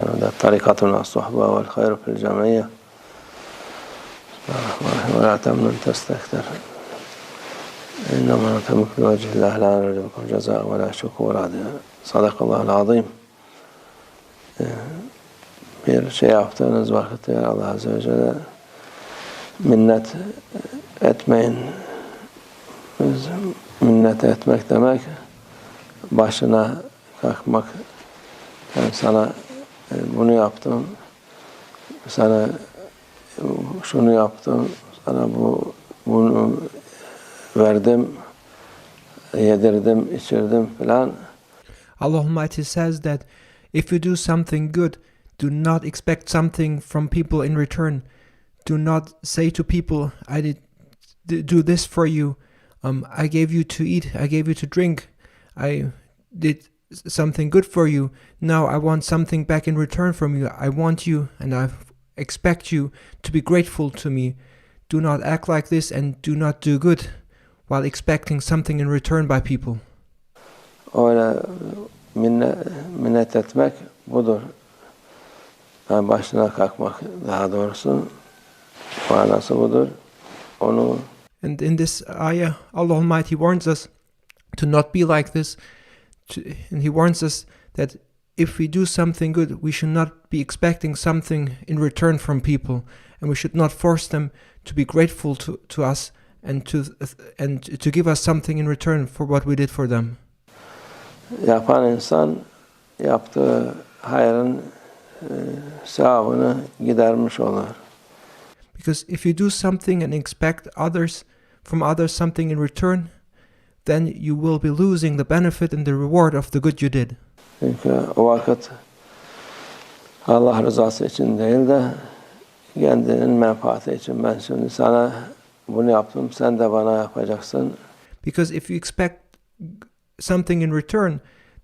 الطريقة الصحبة والخير في الجمعية ولا تمنن تستكثر إنما نتمك بوجه الله لا نرجو منكم جزاء ولا شكور. صدق الله العظيم. Bir şey yaptığınız vakitte Allah Azze ve Celle minnet etmeyin. Minnet etmek demek başına kalkmak. Ben sana bunu yaptım, sana şunu yaptım, sana bunu verdim, yedirdim, içirdim filan. Allah says that if you do something good, do not expect something from people in return. Do not say to people, I did do this for you. I gave you to eat, I gave you to drink, I did something good for you. Now I want something back in return from you. I want you and I expect you to be grateful to me. Do not act like this and do not do good while expecting something in return by people. Öyle minnet etmek budur. Yani başına kalkmak daha doğrusu manası budur. Onu And in this ayah, Allah Almighty warns us to not be like this. And He warns us that if we do something good, we should not be expecting something in return from people. And we should not force them to be grateful to us and to give us something in return for what we did for them. Yapan insan yaptığı hayrın sevabını gidermiş olur. Because if you do something and expect from others something in return, then you will be losing the benefit and the reward of the good you did. Çünkü o vakit Allah rızası için değil de kendinin menfaati için. Ben şimdi sana bunu yaptım, sen de bana yapacaksın. Because if you expect something in return,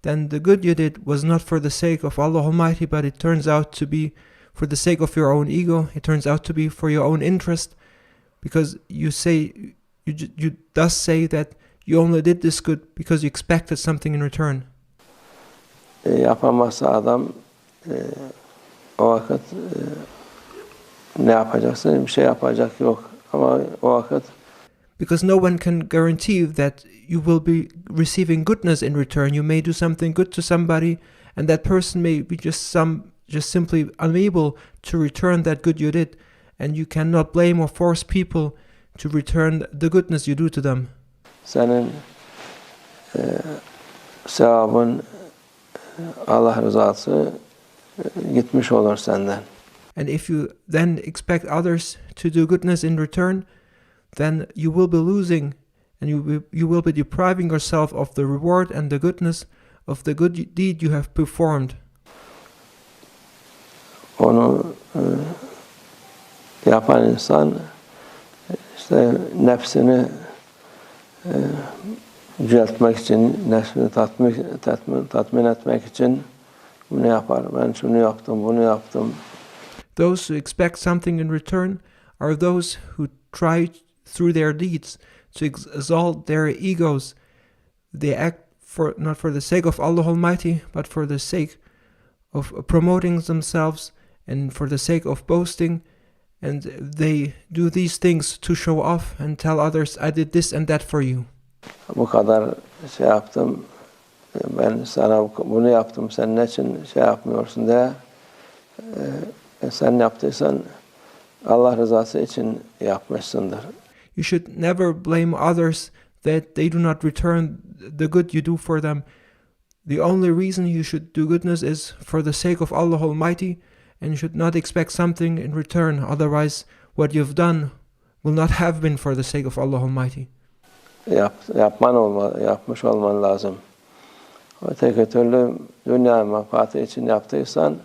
then the good you did was not for the sake of Allah Almighty, but it turns out to be for the sake of your own ego. It turns out to be for your own interest, because you thus say that you only did this good because you expected something in return. Yapamazsa adam o vakit ne yapacaksın? Bir şey yapacak yok. Ama o vakit because no one can guarantee that you will be receiving goodness in return. You may do something good to somebody, and that person may be just simply unable to return that good you did, and you cannot blame or force people to return the goodness you do to them. Senin sevabın, Allah rızası gitmiş olur senden. And if you then expect others to do goodness in return, then you will be losing, and you will be depriving yourself of the reward and the goodness of the good deed you have performed. Onu yapan insan işte nefsini düzeltmek için, nefsini tatmin etmek için bunu yapar. Ben şunu yaptım, bunu yaptım. Those who expect something in return are those who try through their deeds to exalt their egos. They act not for the sake of Allah Almighty, but for the sake of promoting themselves and for the sake of boasting. And they do these things to show off and tell others, I did this and that for you. Bu kadar şey yaptım, ben sana bunu yaptım, sen ne için şey yapmıyorsun diye. Sen yaptıysan Allah rızası için yapmışsındır. You should never blame others that they do not return the good you do for them. The only reason you should do goodness is for the sake of Allah Almighty, and you should not expect something in return. Otherwise, what you've done will not have been for the sake of Allah Almighty. Yapmış olman lazım. Öteki türlü dünya menfaati için yaptıysan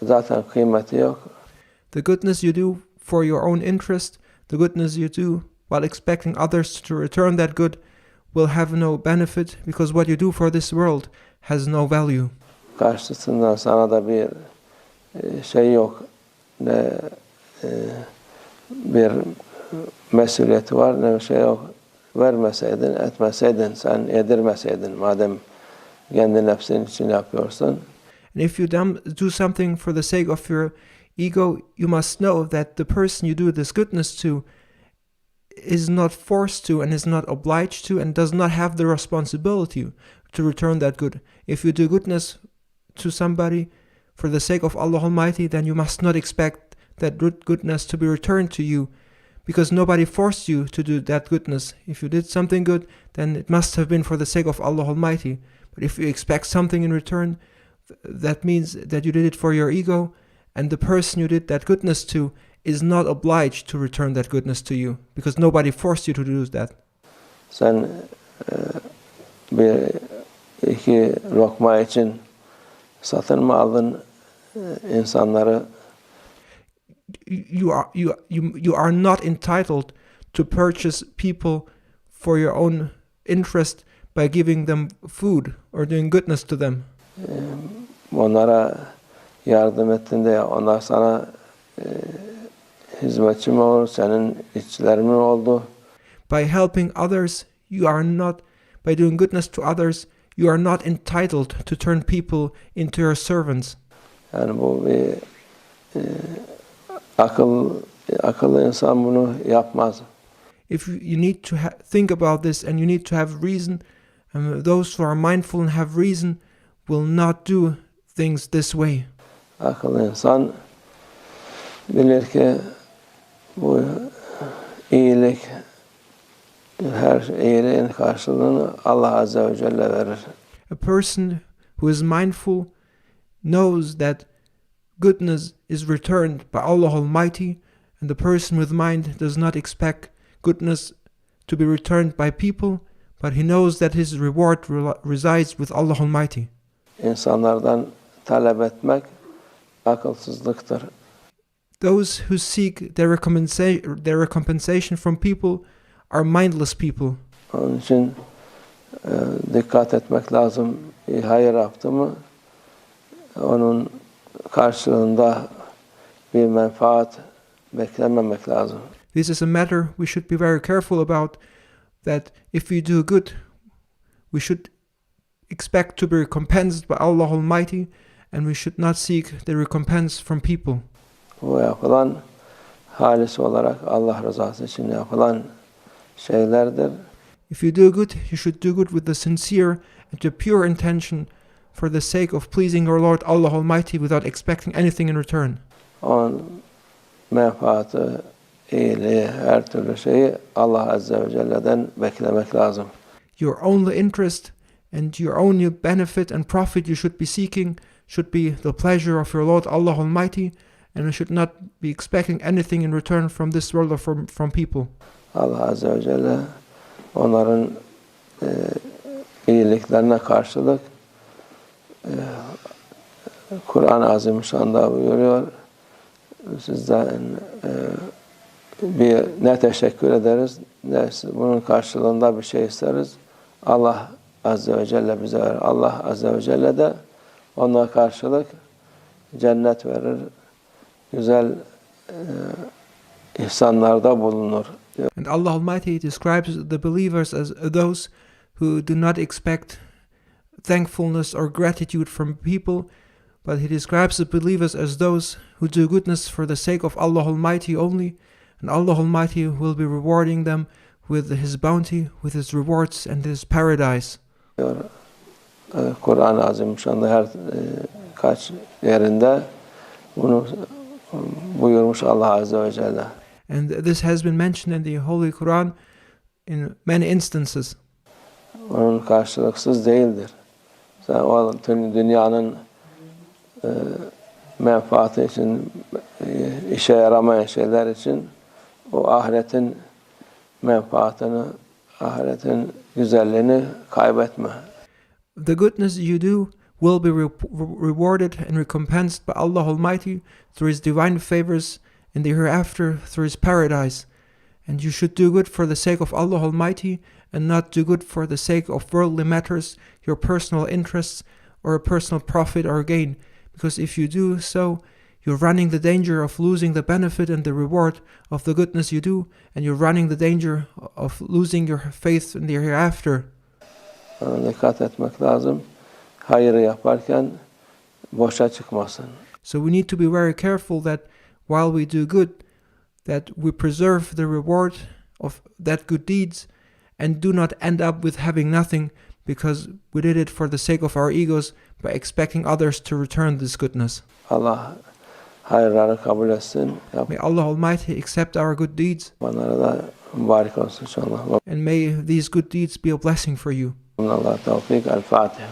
zaten kıymeti yok. The goodness you do for your own interest, the goodness you do while expecting others to return that good, will have no benefit, because what you do for this world has no value. Karşısında sana da bir şey yok, ne bir mesuliyeti var, ne bir şey yok. Vermeseydin, etmeseydin, sen yedirmeseydin, madem kendi nefsin için yapıyorsun. And if you do something for the sake of your ego, you must know that the person you do this goodness to is not forced to and is not obliged to and does not have the responsibility to return that good. If you do goodness to somebody for the sake of Allah Almighty, then you must not expect that goodness to be returned to you, because nobody forced you to do that goodness. If you did something good, then it must have been for the sake of Allah Almighty. But if you expect something in return, that means that you did it for your ego, and the person you did that goodness to is not obliged to return that goodness to you, because nobody forced you to do that. Sen bir iki lokma için satın mı aldın insanları? You are not entitled to purchase people for your own interest by giving them food or doing goodness to them. Onlara yardım ettiğinde onlar sana hizmetçi mi olur, senin işçilerin mi oldu? By helping others, by doing goodness to others, you are not entitled to turn people into your servants. Yani bu bir akıllı insan bunu yapmaz. If you need to think about this and you need to have reason, and those who are mindful and have reason will not do things this way. Akıllı insan bilir ki bu iyilik, her iyiliğin karşılığını Allah Azze ve Celle verir. A person who is mindful knows that goodness is returned by Allah Almighty, and the person with mind does not expect goodness to be returned by people, but he knows that his reward resides with Allah Almighty. İnsanlardan talep etmek akılsızlıktır. Those who seek their recompensation from people are mindless people. Onun için dikkat etmek lazım. Hayır yaptı mı onun karşılığında bir menfaat beklememek lazım. This is a matter we should be very careful about, that if we do good, we should expect to be recompensed by Allah Almighty, and we should not seek the recompense from people. Bu yapılan halis olarak Allah rızası için yapılan şeylerdir. If you do good, you should do good with the sincere and the pure intention for the sake of pleasing our Lord Allah Almighty without expecting anything in return. Onun menfaatı, iyiliği, her türlü şeyi Allah Azze ve Celle'den beklemek lazım. Your only interest and your only benefit and profit you should be seeking should be the pleasure of your Lord Allah Almighty, and you should not be expecting anything in return from this world or from people. Allah Azze ve Celle onların iyiliklerine karşılık Kur'an-ı Azimüşşan'da buyuruyor, sizden ne teşekkür ederiz, ne bunun karşılığında bir şey isteriz. Allah Azze ve Celle bize verir. Allah Azze ve Celle de ona karşılık cennet verir. Güzel ihsanlarda bulunur. And Allah Almighty describes the believers as those who do not expect thankfulness or gratitude from people, but He describes the believers as those who do goodness for the sake of Allah Almighty only, and Allah Almighty will be rewarding them with His bounty, with His rewards and His paradise. Kur'an-ı Azimüşşan'da her kaç yerinde bunu buyurmuş Allah Azze ve Celle. And this has been mentioned in the Holy Quran in many instances. Onun karşılıksız değildir. Sen o dünyanın menfaati için, işe yaramayan şeyler için o ahiretin menfaatini, ahiretin güzelliğini kaybetme. The goodness you do will be rewarded and recompensed by Allah Almighty through His divine favors in the hereafter through His paradise. And you should do good for the sake of Allah Almighty and not do good for the sake of worldly matters, your personal interests, or a personal profit or gain. Because if you do so, you're running the danger of losing the benefit and the reward of the goodness you do, and you're running the danger of losing your faith in the hereafter. Dikkat etmek lazım. Hayır yaparken boşa çıkmasın. So we need to be very careful that while we do good, that we preserve the reward of that good deeds and do not end up with having nothing because we did it for the sake of our egos by expecting others to return this goodness. Allah hayırları kabul etsin. May Allah Almighty accept our good deeds. Yapanlara da mübarek olsun inşallah. And may these good deeds be a blessing for you. Allah tevfik. El-Fatih.